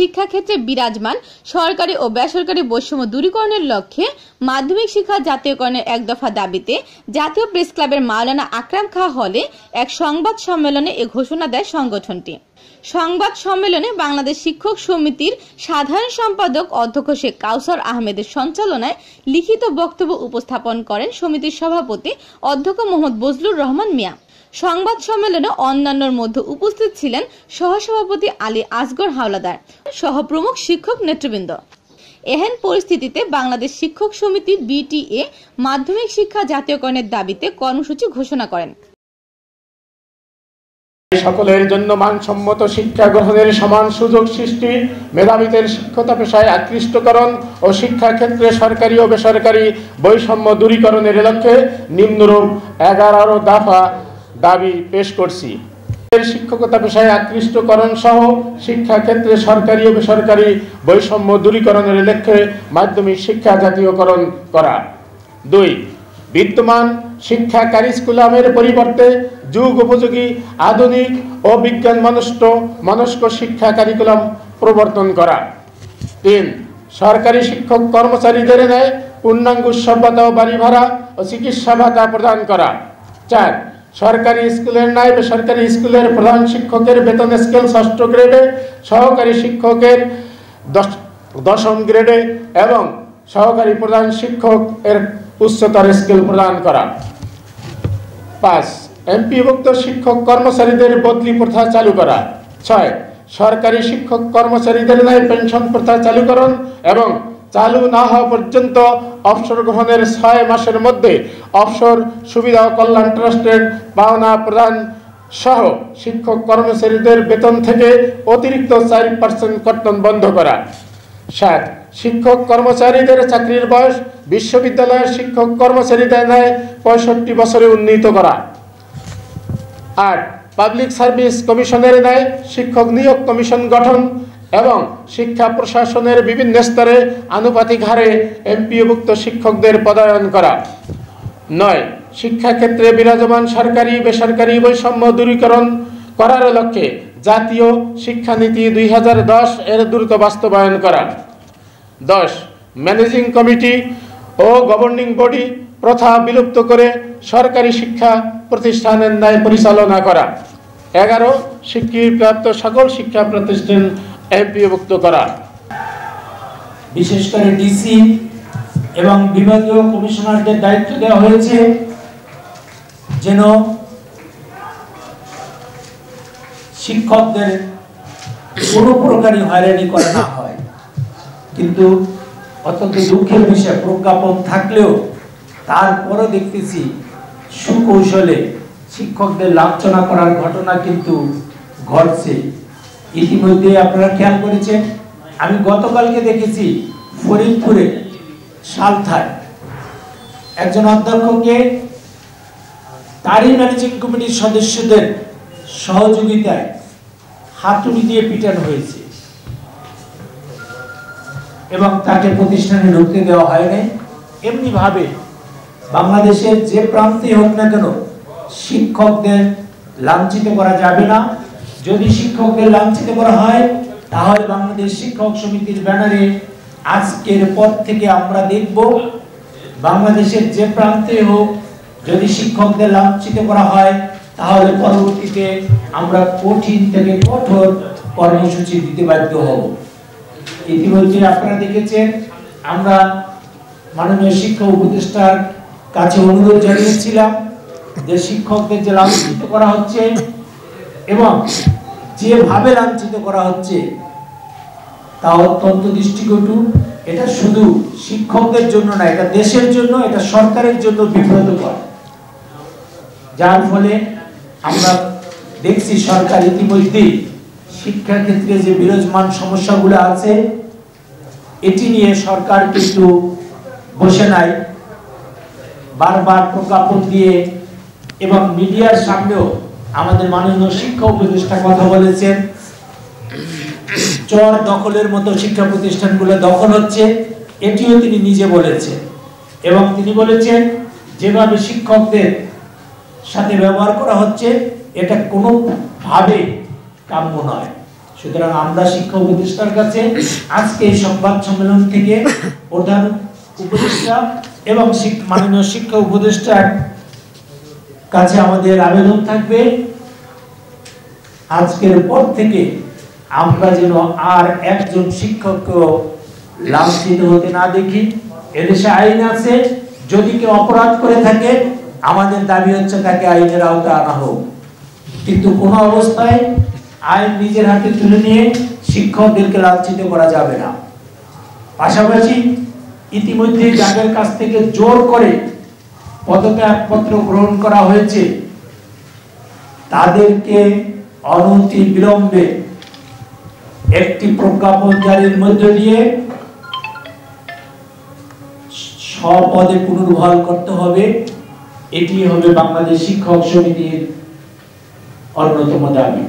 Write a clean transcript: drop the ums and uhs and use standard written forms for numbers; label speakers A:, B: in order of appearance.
A: শিক্ষাক্ষেত্রে বিরাজমান সরকারি ও বেসরকারি বৈষম্য দূরীকরণের লক্ষ্যে মাধ্যমিক শিক্ষা জাতীয়করণের এক দফা দাবিতে জাতীয় প্রেস ক্লাবের মাওলানা আকরাম খাঁ হলে এক সংবাদ সম্মেলনে এ ঘোষণা দেয় সংগঠনটি। সংবাদ সম্মেলনে বাংলাদেশ শিক্ষক সমিতির সাধারণ সম্পাদক অধ্যক্ষ শেখ কাউসার আহমেদের সঞ্চালনায় লিখিত বক্তব্য উপস্থাপন করেন সমিতির সভাপতি অধ্যক্ষ মোহাম্মদ বজলুর রহমান মিয়া। সংবাদ সম্মেলনে অন্যান্যর মধ্যে উপস্থিত ছিলেন সহসভাপতি আলী আসগর হাওলাদার সহ প্রমুখ শিক্ষক নেতৃবৃন্দ। এহেন পরিস্থিতিতে বাংলাদেশ শিক্ষক সমিতি বিটিএ মাধ্যমিক শিক্ষা জাতীয়করণের দাবিতে কর্মসূচি ঘোষণা করেন।
B: সকলের জন্য মানসম্মত শিক্ষা গ্রহণের সমান সুযোগ সৃষ্টি, মেধাবীদের শিক্ষকতা পেশায় আকৃষ্টকরণ ও শিক্ষা ক্ষেত্রে সরকারি ও বেসরকারি বৈষম্য দূরীকরণের লক্ষ্যে নিম্নরূপ 11 দফা দাবি পেশ করছি। শিক্ষকতা পেশায় আকৃষ্টকরণ সহ শিক্ষা ক্ষেত্রে সরকারি ও বেসরকারি বৈষম্য দূরীকরণের লক্ষ্যে মাধ্যমিক শিক্ষা জাতীয়করণ করা। 2. বিদ্যমান শিক্ষা কারিকুলামের পরিবর্তে যুগ উপযোগী আধুনিক ও বিজ্ঞান মনস্ক শিক্ষা কারিকুলাম প্রবর্তন করা। 3. সরকারি শিক্ষক কর্মচারীদের ন্যায় পূর্ণাঙ্গ উৎসব ভাতা ও বাড়ি ভাড়া ও চিকিৎসা ভাতা প্রদান করা। 4. সরকারি স্কুলের ন্যায় বেসরকারি স্কুলের প্রধান শিক্ষকের বেতন স্কেল 6ষ্ঠ গ্রেডে, সহকারী শিক্ষকের 10ম গ্রেডে এবং সহকারী প্রধান শিক্ষক এর উচ্চতর স্কেল প্রদান করা। 5. এমপিভুক্ত শিক্ষক কর্মচারীদের বদলি প্রথা চালু করা। 6. সরকারি শিক্ষক কর্মচারীদের ন্যায় পেনশন প্রথা চালুকরণ এবং চালু না হওয়া পর্যন্ত অবসর গ্রহণের 6 মাসের মধ্যে অবসর সুবিধা ও কল্যাণ ট্রাস্টের পাওনা প্রদান সহ শিক্ষক কর্মচারীদের বেতন থেকে অতিরিক্ত 4% কর্তন বন্ধ করা। 7. শিক্ষক কর্মচারীদের চাকরির বয়স বিশ্ববিদ্যালয়ের শিক্ষক কর্মচারীদের ন্যায় 65 বছরে উন্নীত করা। 8. পাবলিক সার্ভিস কমিশনের ন্যায় শিক্ষক নিয়োগ কমিশন গঠন এবং শিক্ষা প্রশাসনের বিভিন্ন স্তরে আনুপাতিক হারে এমপিওভুক্ত শিক্ষকদের পদায়ন করা। 9. শিক্ষাক্ষেত্রে বিরাজমান সরকারি বেসরকারি বৈষম্য দূরীকরণ করার লক্ষ্যে জাতীয় শিক্ষানীতি 2010 এর দ্রুত বাস্তবায়ন করা। 10. ম্যানেজিং কমিটি ও গভর্নিং বডি প্রথা বিলুপ্ত করে সরকারি শিক্ষা প্রতিষ্ঠানের ন্যায় পরিচালনা করা। 11. স্বীকৃতিপ্রাপ্ত সকল শিক্ষা প্রতিষ্ঠান এমপিওভুক্ত করা।
C: বিশেষ করে ডিসি এবং বিভাগীয় কমিশনারদের দায়িত্ব দেওয়া হয়েছে যেন শিক্ষকদের কোনো প্রকারই হয়রানি করা না হয়। কিন্তু অত্যন্ত দুঃখের বিষয়, প্রজ্ঞাপন থাকলেও তারপরও দেখতেছি সুকৌশলে শিক্ষকদের লাঞ্ছনা করার ঘটনা কিন্তু ঘটছে। ইতিমধ্যে আপনারা খেয়াল করেছেন, আমি গতকালকে দেখেছি ফরিদপুরে সালথায় একজন অধ্যক্ষকে তারই ম্যানেজিং কমিটির সদস্যদের সহযোগিতায় হাতুড়ি দিয়ে পিটানো হয়েছে এবং তাকে প্রতিষ্ঠানে ঢুকতে দেওয়া হয়নি। এমনি ভাবে বাংলাদেশের যে প্রান্তে হোক না কেন শিক্ষকদের লাঞ্ছিত করা যাবে না। যদি শিক্ষকদের লাঞ্ছিত করা হয় তাহলে বাংলাদেশ শিক্ষক সমিতির ব্যানারে আজকের পর থেকে আমরা দেখব বাংলাদেশের যে প্রান্তে হোক যদি শিক্ষকদের লাঞ্ছিত করা হয় তাহলে পরবর্তীতে আমরা কঠিন থেকে কঠোর কর্মসূচি দিতে বাধ্য হব। ইতিমধ্যে আপনারা দেখেছেন, আমরা মাননীয় শিক্ষা উপদেষ্টার কাছে অনুরোধ জানিয়েছিলাম যে শিক্ষকদের যে লাঞ্ছিত করা হচ্ছে এবং যেভাবে লাঞ্ছিত করা হচ্ছে তা অত্যন্ত দৃষ্টিকটু। এটা শুধু শিক্ষকদের জন্য না, এটা দেশের জন্য, এটা সরকারের জন্য বিব্রতকর। যার ফলে আমরা দেখছি সরকার ইতিমধ্যেই শিক্ষা ক্ষেত্রে যে বিরাজমান সমস্যাগুলো আছে এটি নিয়ে সরকার কিন্তু বসে নাই, বারবার প্রজ্ঞাপন দিয়ে এবং মিডিয়ার সামনেও আমাদের মাননীয় শিক্ষা উপদেষ্টা কথা বলেছেন। চর দখলের মতো শিক্ষা প্রতিষ্ঠানগুলো দখল হচ্ছে, এটিও তিনি নিজে বলেছেন এবং তিনি বলেছেন যেভাবে শিক্ষকদের সাথে ব্যবহার করা হচ্ছে এটা কোনোভাবে কাম্য নয়। সুতরাং আমরা শিক্ষা উপদেষ্টার কাছে আজকে এই সংবাদ সম্মেলন থেকে প্রধান উপদেষ্টা এবং মাননীয় শিক্ষা উপদেষ্টার কাছে আমাদের আবেদন থাকবে, আজকের পর থেকে আমরা যেন আর একজন শিক্ষককে লাঞ্ছিত হতে না দেখি। এদেশে আইন আছে, যদি কেউ অপরাধ করে থাকে আমাদের দাবি হচ্ছে তাকে আইনের আওতায় আনা হোক, কিন্তু কোনো অবস্থায় আইন নিজের হাতে তুলে নিয়ে শিক্ষকদেরকে লাঞ্ছিত করা যাবে না। পাশাপাশি ইতিমধ্যে যাদের কাছ থেকে জোর করে পদত্যাগপত্র গ্রহণ করা হয়েছে তাদেরকে অনতি বিলম্বে একটি প্রজ্ঞাপন জারির মধ্য দিয়ে স্বপদে পুনর্বহাল করতে হবে। এটি হবে বাংলাদেশ শিক্ষক সমিতির অন্যতম দাবি।